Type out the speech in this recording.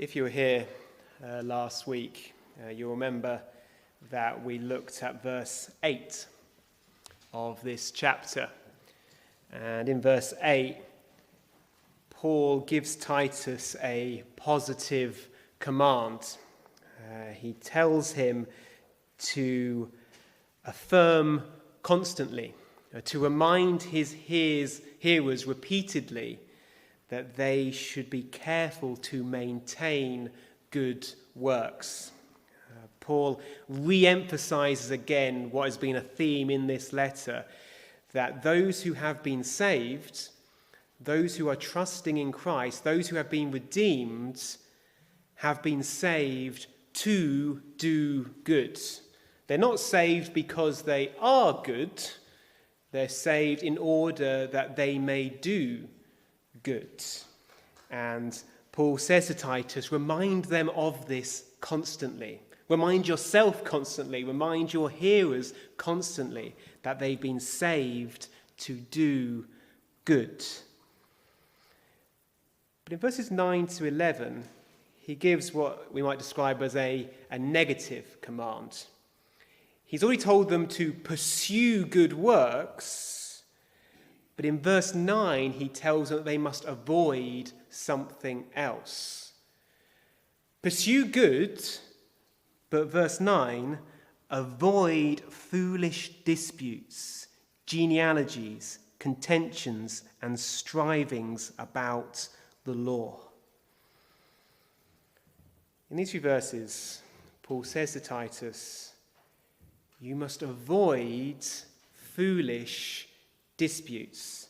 If you were here last week, you'll remember that we looked at verse 8 of this chapter. And in verse 8, Paul gives Titus a positive command. He tells him to affirm constantly, to remind his hearers repeatedly that they should be careful to maintain good works. Paul re-emphasizes again what has been a theme in this letter, that those who have been saved, those who are trusting in Christ, those who have been redeemed, have been saved to do good. They're not saved because they are good. They're saved in order that they may do good. And Paul says to Titus, remind them of this constantly. Remind yourself constantly. Remind your hearers constantly that they've been saved to do good. But in verses 9 to 11, he gives what we might describe as a negative command. He's already told them to pursue good works, but in verse 9, he tells them that they must avoid something else. Pursue good, but verse 9, avoid foolish disputes, genealogies, contentions, and strivings about the law. In these few verses, Paul says to Titus, you must avoid foolish disputes.